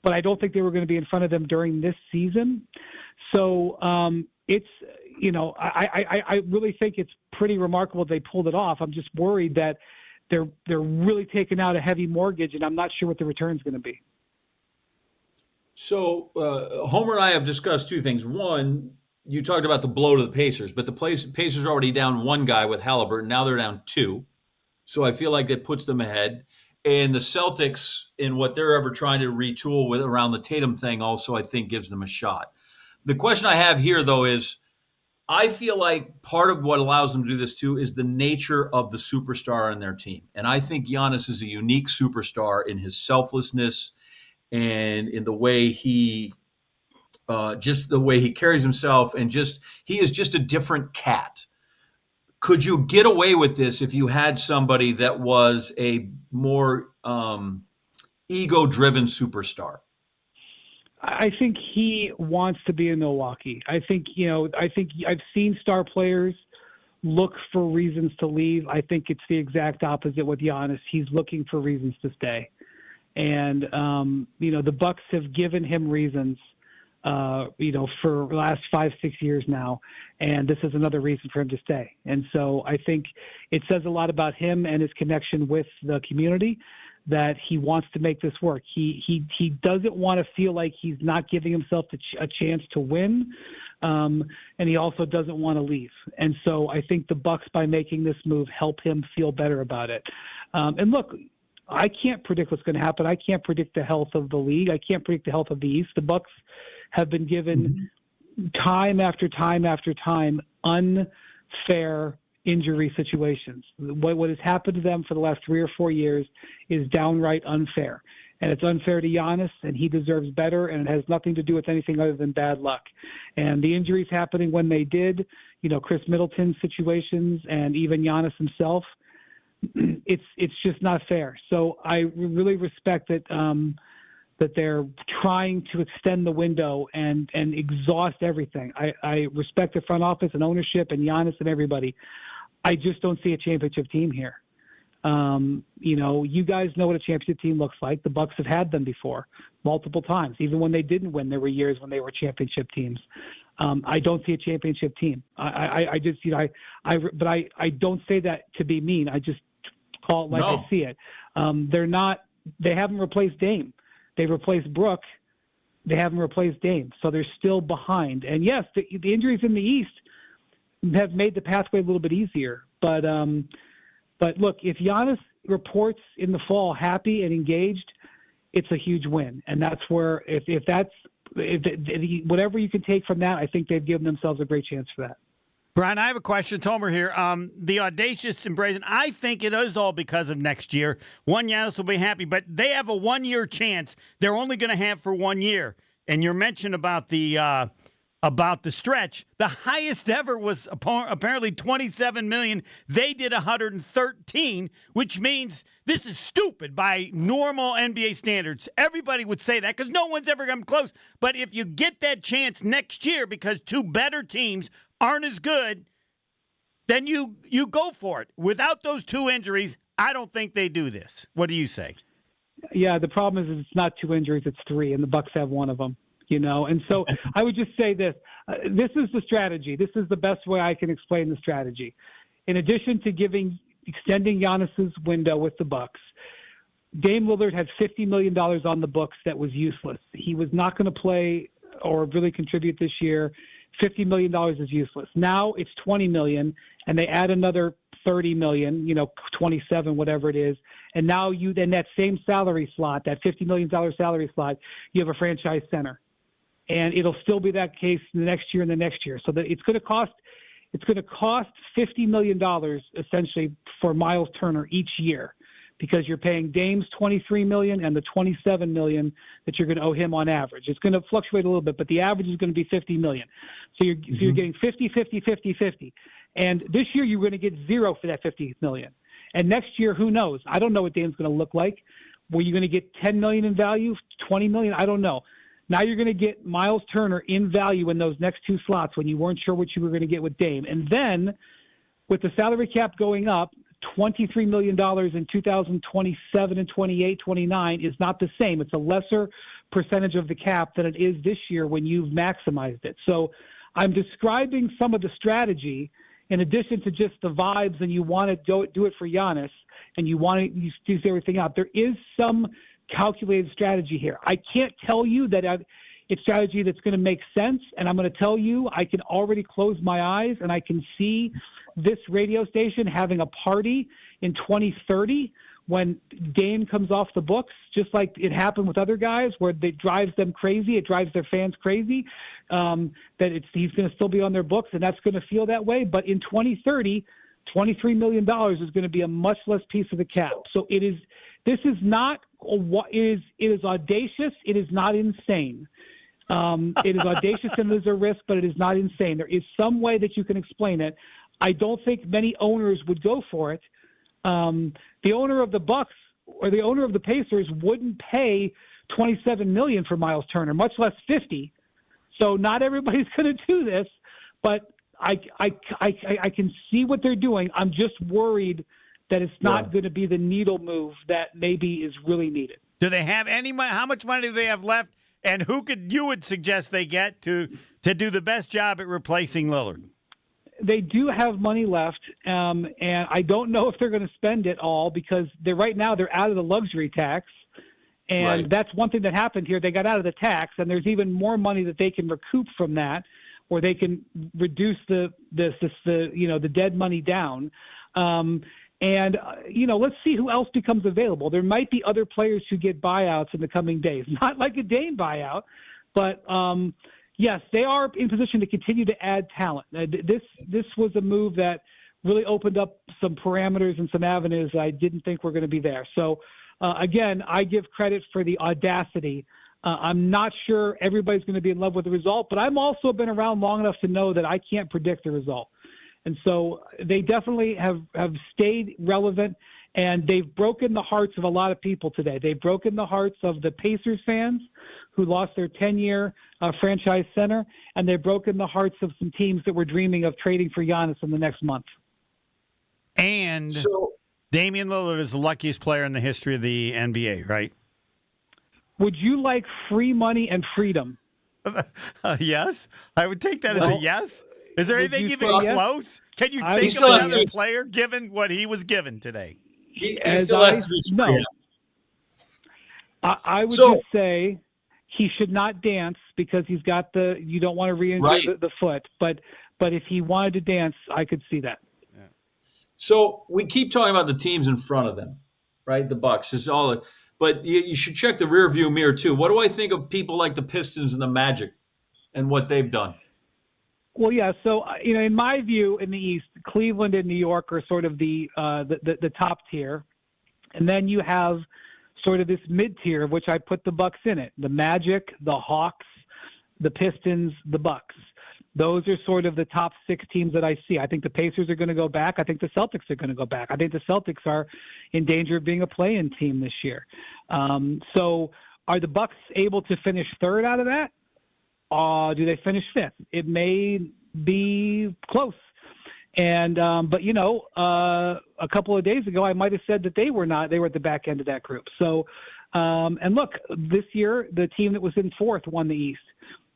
but I don't think they were going to be in front of them during this season. So it's, I really think it's pretty remarkable they pulled it off. I'm just worried that they're really taking out a heavy mortgage, and I'm not sure what the return's going to be. So Homer and I have discussed two things. One, you talked about the blow to the Pacers, but the Pacers are already down one guy with Halliburton. Now they're down two. So I feel like that puts them ahead. And the Celtics, in what they're ever trying to retool with around the Tatum thing, also I think gives them a shot. The question I have here, though, is I feel like part of what allows them to do this, too, is the nature of the superstar in their team. And I think Giannis is a unique superstar in his selflessness and in the way he just the way he carries himself, and he is just a different cat. Could you get away with this if you had somebody that was a more ego-driven superstar? I think he wants to be in Milwaukee. I think I've seen star players look for reasons to leave. I think it's the exact opposite with Giannis. He's looking for reasons to stay. And, the Bucks have given him reasons, for the last 5-6 years now. And this is another reason for him to stay. And so I think it says a lot about him and his connection with the community that he wants to make this work. He doesn't want to feel like he's not giving himself a chance to win. And he also doesn't want to leave. And so I think the Bucks, by making this move, help him feel better about it. And look, I can't predict what's going to happen. I can't predict the health of the league. I can't predict the health of the East. The Bucks have been given time after time after time unfair injury situations. What has happened to them for the last 3 or 4 years is downright unfair. And it's unfair to Giannis, and he deserves better, and it has nothing to do with anything other than bad luck. And the injuries happening when they did, Chris Middleton's situations and even Giannis himself, it's just not fair. So I really respect that that they're trying to extend the window and exhaust everything. I respect the front office and ownership and Giannis and everybody. I just don't see a championship team here. You guys know what a championship team looks like. The Bucks have had them before multiple times. Even when they didn't win, there were years when they were championship teams. I don't see a championship team. I don't say that to be mean. I just call it like I see it. They haven't replaced Dame. They've replaced Brooke. They haven't replaced Dame. So they're still behind. And yes, the injuries in the East have made the pathway a little bit easier. But look, if Giannis reports in the fall happy and engaged, it's a huge win. And that's where, whatever you can take from that, I think they've given themselves a great chance for that. Brian, I have a question. Tomer here. The audacious and brazen, I think it is all because of next year. Giannis will be happy, but they have a 1-year chance. They're only going to have for 1 year. And your mention about the stretch, the highest ever was apparently $27 million. They did $113, which means this is stupid by normal NBA standards. Everybody would say that because no one's ever come close. But if you get that chance next year because two better teams aren't as good, then you go for it. Without those two injuries, I don't think they do this. What do you say? Yeah, the problem is it's not 2 injuries, it's 3, and the Bucks have one of them. And so I would just say this. This is the strategy. This is the best way I can explain the strategy. In addition to extending Giannis's window with the Bucks, Dame Lillard had $50 million on the books that was useless. He was not going to play or really contribute this year. $50 million is useless. Now it's $20 million, and they add another $30 million, 27, whatever it is. And now in that same salary slot, that $50 million salary slot, you have a franchise center. And it'll still be that case the next year and the next year. So that it's going to cost $50 million essentially for Miles Turner each year, because you're paying Dame's $23 million and the $27 million that you're going to owe him on average. It's going to fluctuate a little bit, but the average is going to be $50 million. So you're getting 50, 50, 50, 50. And this year you're going to get zero for that $50 million. And next year, who knows? I don't know what Dame's going to look like. Were you going to get $10 million in value, $20 million? I don't know. Now you're going to get Miles Turner in value in those next 2 slots when you weren't sure what you were going to get with Dame. And then with the salary cap going up, $23 million in 2027 and 28, 29 is not the same. It's a lesser percentage of the cap than it is this year when you've maximized it. So I'm describing some of the strategy in addition to just the vibes and you want to do it for Giannis and you want to do everything out. There is some calculated strategy here. I can't tell you that it's strategy that's going to make sense, and I'm going to tell you I can already close my eyes and I can see this radio station having a party in 2030 when Dame comes off the books, just like it happened with other guys where it drives them crazy, it drives their fans crazy, that he's going to still be on their books, and that's going to feel that way. But in 2030, $23 million is going to be a much less piece of the cap. So this is not it is audacious. It is not insane. It is audacious and there's a risk, but it is not insane. There is some way that you can explain it. I don't think many owners would go for it. The owner of the Bucks or the owner of the Pacers wouldn't pay $27 million for Miles Turner, much less $50. So not everybody's going to do this, but I can see what they're doing. I'm just worried that it's not going to be the needle move that maybe is really needed. Do they have any money? How much money do they have left? And who you would suggest they get to do the best job at replacing Lillard? They do have money left, and I don't know if they're going to spend it all because right now they're out of the luxury tax, and that's one thing that happened here. They got out of the tax, and there's even more money that they can recoup from that, or they can reduce the dead money down. Let's see who else becomes available. There might be other players who get buyouts in the coming days. Not like a Dame buyout, but yes, they are in position to continue to add talent. This was a move that really opened up some parameters and some avenues I didn't think were going to be there. So, again, I give credit for the audacity. I'm not sure everybody's going to be in love with the result, but I've also been around long enough to know that I can't predict the result. And so they definitely have stayed relevant, and they've broken the hearts of a lot of people today. They've broken the hearts of the Pacers fans who lost their 10-year franchise center, and they've broken the hearts of some teams that were dreaming of trading for Giannis in the next month. And Damian Lillard is the luckiest player in the history of the NBA, right? Would you like free money and freedom? Yes. I would take that as a yes. Is there anything even close? Can you think of another player given what he was given today? No. I would just say he should not dance because he's got you don't want to re-injure the foot. But if he wanted to dance, I could see that. Yeah. So we keep talking about the teams in front of them, right? The Bucks is all. But you should check the rearview mirror too. What do I think of people like the Pistons and the Magic and what they've done? Well, yeah. So in my view, in the East, Cleveland and New York are sort of the top tier, and then you have sort of this mid-tier, which I put the Bucks in it. The Magic, the Hawks, the Pistons, the Bucks. Those are sort of the top 6 teams that I see. I think the Pacers are going to go back. I think the Celtics are going to go back. I think the Celtics are in danger of being a play-in team this year. So are the Bucks able to finish third out of that? Do they finish fifth? It may be close. And but a couple of days ago, I might have said that they were not. They were at the back end of that group. So, and look, this year the team that was in fourth won the East.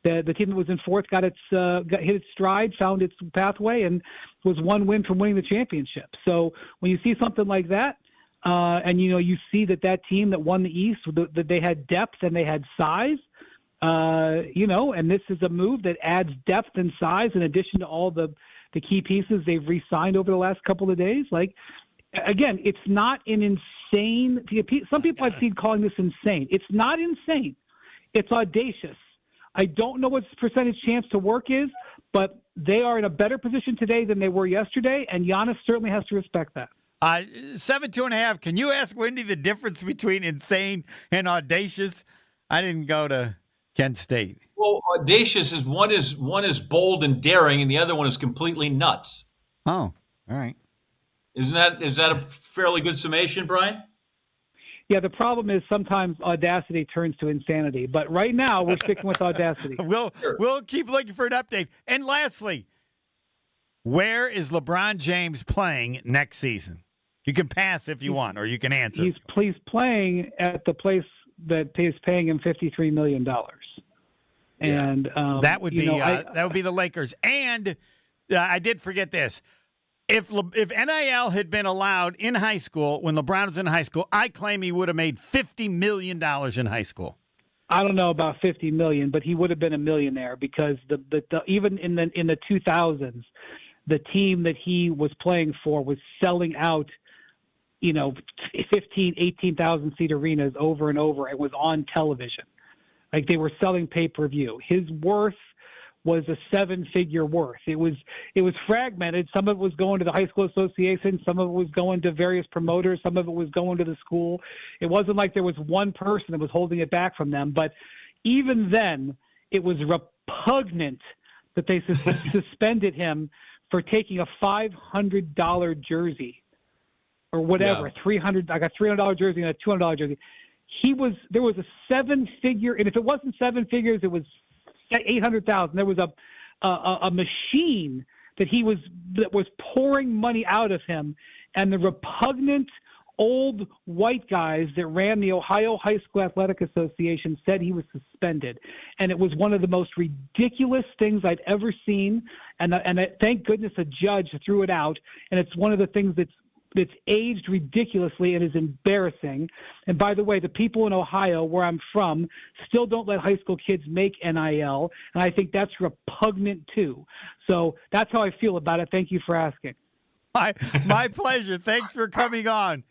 The team that was in fourth got hit its stride, found its pathway, and was one win from winning the championship. So when you see something like that, and you see that team that won the East, that they had depth and they had size. And this is a move that adds depth and size in addition to all the key pieces they've re-signed over the last couple of days. Like, again, it's not an insane. Some people I've seen calling this insane. It's not insane. It's audacious. I don't know what percentage chance to work is, but they are in a better position today than they were yesterday, and Giannis certainly has to respect that. 7.5. Can you ask Wendy the difference between insane and audacious? I didn't go to Kent State. Well, audacious is one is bold and daring, and the other one is completely nuts. Oh, all right. Is that a fairly good summation, Brian? Yeah, the problem is sometimes audacity turns to insanity. But right now, we're sticking with audacity. We'll keep looking for an update. And lastly, where is LeBron James playing next season? You can pass if you want, or you can answer. He's playing at the place that is paying him $53 million. And that would be the Lakers. And I did forget this. If NIL had been allowed in high school when LeBron was in high school, I claim he would have made $50 million in high school. I don't know about $50 million, but he would have been a millionaire because even in the 2000s, the team that he was playing for was selling out, 18,000 seat arenas over and over. It was on television. Like they were selling pay-per-view. His worth was a 7-figure worth. It was fragmented. Some of it was going to the high school association. Some of it was going to various promoters. Some of it was going to the school. It wasn't like there was one person that was holding it back from them. But even then, it was repugnant that they suspended him for taking a $500 jersey or whatever, $300. I got $300 jersey and a $200 jersey. There was a 7-figure, and if it wasn't 7 figures, it was 800,000. There was a machine that was pouring money out of him, and the repugnant old white guys that ran the Ohio High School Athletic Association said he was suspended, and it was one of the most ridiculous things I'd ever seen. And thank goodness a judge threw it out. And it's one of the things that's aged ridiculously and is embarrassing. And by the way, the people in Ohio, where I'm from, still don't let high school kids make NIL, and I think that's repugnant too. So that's how I feel about it. Thank you for asking. My pleasure. Thanks for coming on.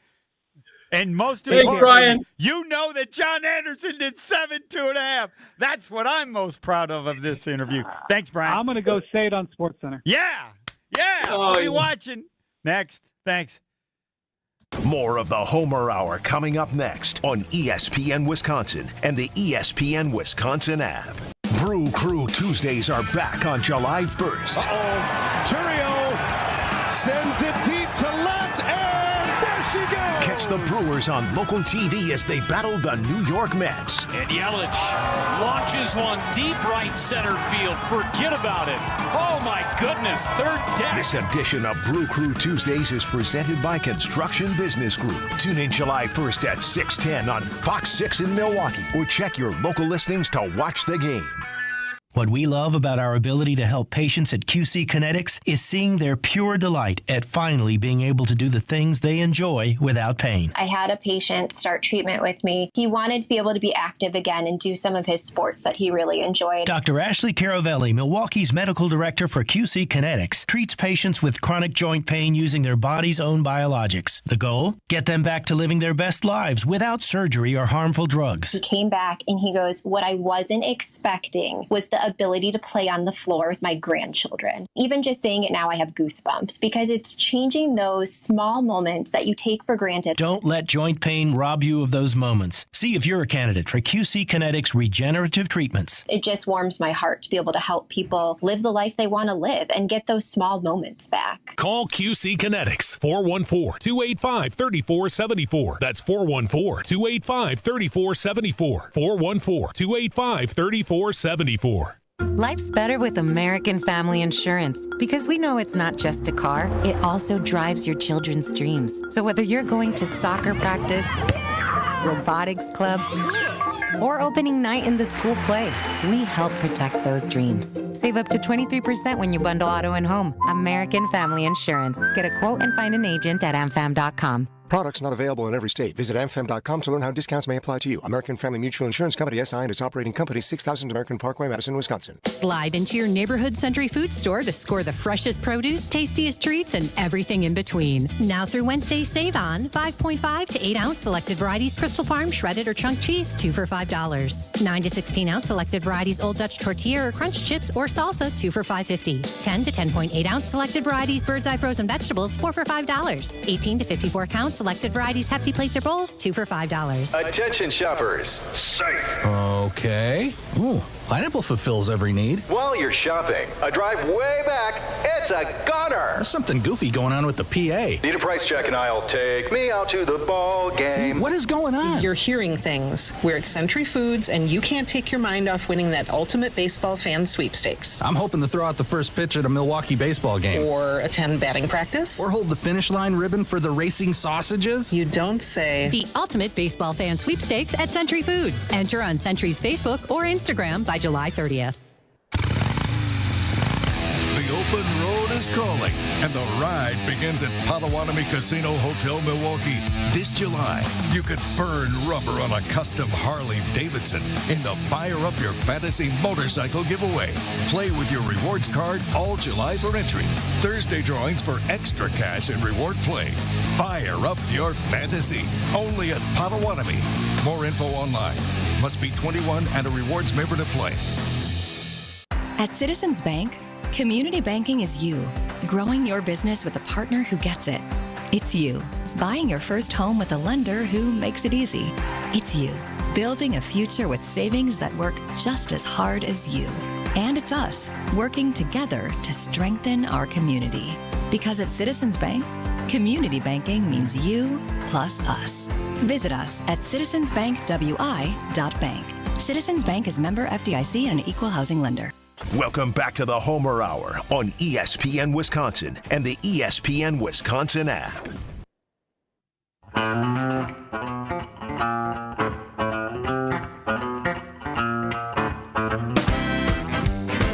And most importantly, Brian, you know that John Anderson did 7.5. That's what I'm most proud of this interview. Thanks, Brian. I'm going to go say it on SportsCenter. Yeah. I'll be watching. Next. Thanks. More of the Homer Hour coming up next on ESPN Wisconsin and the ESPN Wisconsin app. Brew Crew Tuesdays are back on July 1st. Churio sends it deep to left, and there she goes. Catch the Brewers on local TV as they battle the New York Mets. And Yelich launches one deep right center field. Forget about it. Oh, my goodness. Third deck. This edition of Brew Crew Tuesdays is presented by Construction Business Group. Tune in July 1st at 6:10 on Fox 6 in Milwaukee, or check your local listings to watch the game. What we love about our ability to help patients at QC Kinetics is seeing their pure delight at finally being able to do the things they enjoy without pain. I had a patient start treatment with me. He wanted to be able to be active again and do some of his sports that he really enjoyed. Dr. Ashley Caravelli, Milwaukee's medical director for QC Kinetics, treats patients with chronic joint pain using their body's own biologics. The goal? Get them back to living their best lives without surgery or harmful drugs. He came back and he goes, what I wasn't expecting was the ability to play on the floor with my grandchildren. Even just saying it now, I have goosebumps because it's changing those small moments that you take for granted. Don't let joint pain rob you of those moments. See if you're a candidate for QC Kinetics regenerative treatments. It just warms my heart to be able to help people live the life they want to live and get those small moments back. Call QC Kinetics, 414-285-3474. That's 414-285-3474. 414-285-3474. Life's better with American Family Insurance because we know it's not just a car, it also drives your children's dreams. So whether you're going to soccer practice, robotics club, or opening night in the school play, we help protect those dreams. Save up to 23% when you bundle auto and home. American Family Insurance. Get a quote and find an agent at amfam.com. Products not available in every state. Visit amfam.com to learn how discounts may apply to you. American Family Mutual Insurance Company, SI, and its operating company, 6000 American Parkway, Madison, Wisconsin. Slide into your neighborhood Century Food Store to score the freshest produce, tastiest treats, and everything in between. Now through Wednesday, save on 5.5 to 8 ounce selected varieties Crystal Farm shredded or chunk cheese, 2 for $5. 9 to 16 ounce selected varieties Old Dutch tortilla or crunch chips or salsa, 2 for $5.50. 10 to 10.8 ounce selected varieties Bird's Eye frozen vegetables, 4 for $5. 18 to 54 count selected varieties hefty plates or bowls, 2 for $5. Attention shoppers. Safe. Okay. Ooh, pineapple fulfills every need. While you're shopping, a drive way back, it's a gunner. There's something goofy going on with the PA. Need a price check and I'll take me out to the ball game. See, what is going on? You're hearing things. We're at Century Foods, and you can't take your mind off winning that ultimate baseball fan sweepstakes. I'm hoping to throw out the first pitch at a Milwaukee baseball game. Or attend batting practice. Or hold the finish line ribbon for the racing sausages. You don't say. The ultimate baseball fan sweepstakes at Century Foods. Enter on Century's Facebook or Instagram by July 30th. The open road is calling, and the ride begins at Potawatomi Casino Hotel Milwaukee. This July, you could burn rubber on a custom Harley-Davidson in the Fire Up Your Fantasy motorcycle giveaway. Play with your rewards card all July for entries. Thursday drawings for extra cash and reward play. Fire up your fantasy. Only at Potawatomi. More info online. Must be 21 and a rewards member to play. At Citizens Bank, community banking is you, growing your business with a partner who gets it. It's you, buying your first home with a lender who makes it easy. It's you, building a future with savings that work just as hard as you. And it's us, working together to strengthen our community. Because at Citizens Bank, community banking means you plus us. Visit us at citizensbankwi.bank. Citizens Bank is member FDIC and an equal housing lender. Welcome back to the Homer Hour on ESPN Wisconsin and the ESPN Wisconsin app.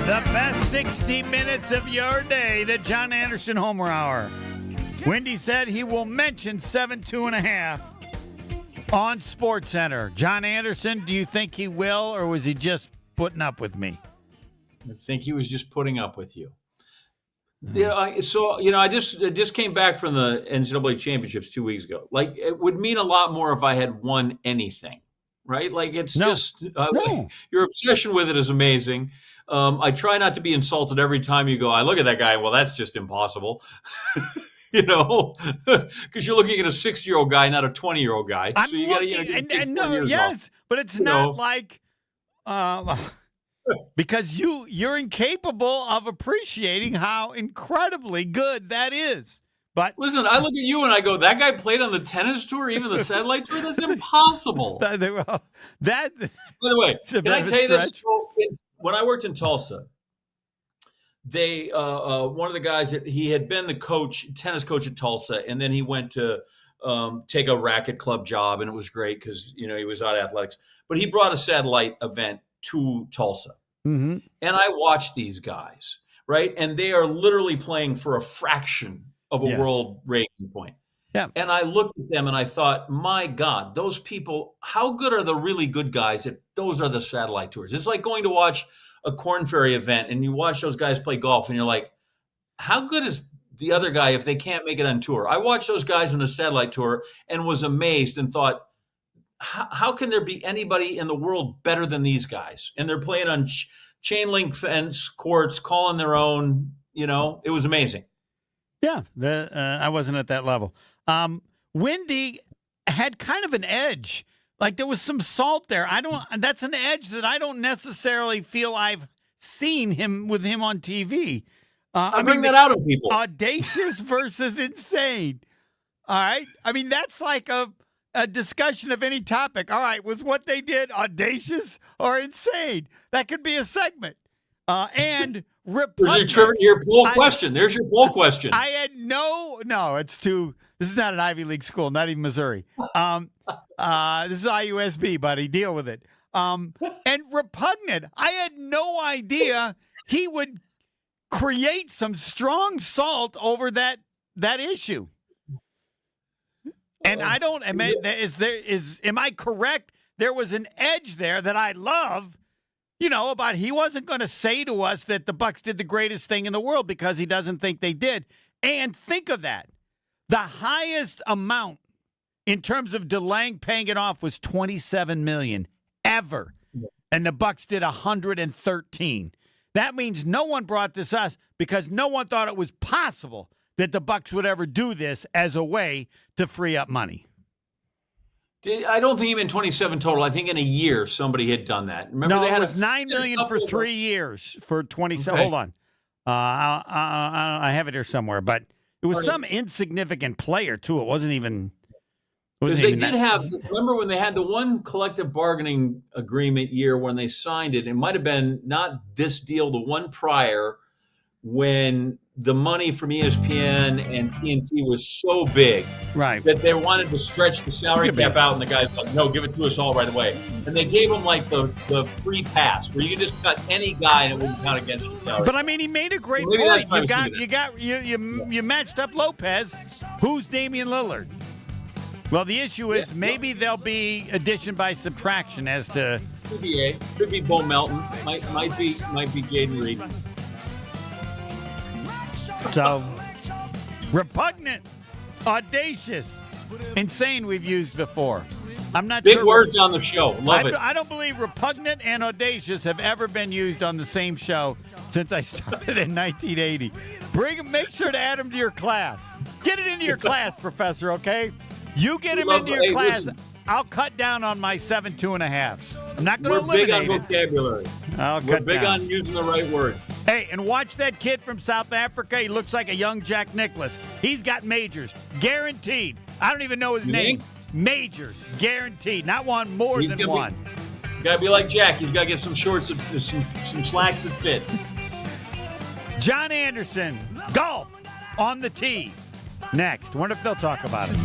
The best 60 minutes of your day, the John Anderson Homer Hour. Wendy said he will mention 7-2.5 on SportsCenter. John Anderson, do you think he will, or was he just putting up with me? I think he was just putting up with you. Yeah, I just came back from the NCAA championships 2 weeks ago. Like, it would mean a lot more if I had won anything, right? Like, it's your obsession with it is amazing. I try not to be insulted every time you go, I look at that guy, well, that's just impossible. Because you're looking at a 6-year-old guy, not a 20-year-old guy. I'm so you got to yes, but it's not like because you're incapable of appreciating how incredibly good that is. But listen, I look at you and I go, that guy played on the tennis tour, even the satellite tour? That's impossible. By the way, can I tell you this? When I worked in Tulsa, they one of the guys, he had been the tennis coach at Tulsa, and then he went to take a racket club job, and it was great because he was out of athletics. But he brought a satellite event to Tulsa, mm-hmm. and I watched these guys, right? And they are literally playing for a fraction of a world ranking point. Yeah. And I looked at them and I thought, my God, those people, how good are the really good guys if those are the satellite tours? It's like going to watch a Korn Ferry event and you watch those guys play golf and you're like, how good is the other guy if they can't make it on tour? I watched those guys on the satellite tour and was amazed and thought, how can there be anybody in the world better than these guys? And they're playing on chain link fence courts, calling their own, it was amazing. Yeah, I wasn't at that level. Windy had kind of an edge. Like there was some salt there. That's an edge that I don't necessarily feel I've seen with him on TV. I bring that out of people. Audacious versus insane. All right. I mean, that's like a discussion of any topic. All right. Was what they did audacious or insane? That could be a segment. And There's your poll question. There's your poll question. I had no, it's too, this is not an Ivy League school, not even Missouri. This is IUSB, buddy. Deal with it. And repugnant. I had no idea he would create some strong salt over that issue. And I don't, am I correct? There was an edge there that I love. About he wasn't going to say to us that the Bucks did the greatest thing in the world because he doesn't think they did. And think of that. The highest amount in terms of delaying paying it off was $27 million ever. And the Bucks did 113. That means no one brought this us because no one thought it was possible that the Bucks would ever do this as a way to free up money. I don't think even 27 total. I think in a year somebody had done that. Remember, it was $9 million for 3 years for 27. Okay. Hold on, I have it here somewhere, but it was some insignificant player too. It wasn't even. Because they did have. Remember when they had the one collective bargaining agreement year when they signed it? It might have been not this deal, the one prior, when the money from ESPN and TNT was so big, right, that they wanted to stretch the salary cap out, and the guys like, no, give it to us all right away. And they gave him like the free pass, where you could just cut any guy and it wouldn't count against your salary. But I mean, he made a great point. You matched up Lopez. Who's Damian Lillard? Well, the issue is maybe there'll be addition by subtraction as to could be Bo Melton, might be Jaden Reed. So, repugnant, audacious, insane we've used before. I'm not big sure words on the show. Love it. I don't believe repugnant and audacious have ever been used on the same show since I started in 1980. Make sure to add them to your class. Get it into your class, Professor, okay? You get them into your class. Listen. I'll cut down on my 7 2.5s. I'm not going to eliminate it. We're big on vocabulary. We're big on using the right word. Hey, and watch that kid from South Africa. He looks like a young Jack Nicklaus. He's got majors. Guaranteed. I don't even know his name. Majors. Guaranteed. Not one, more than one. Got to be like Jack. He's got to get some shorts, some slacks that fit. John Anderson, golf on the tee. Next. Wonder if they'll talk about it.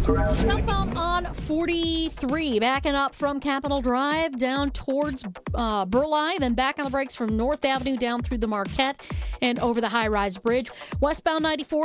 Southbound on 43, backing up from Capitol Drive down towards Burleigh, then back on the brakes from North Avenue down through the Marquette and over the high-rise bridge. Westbound 94.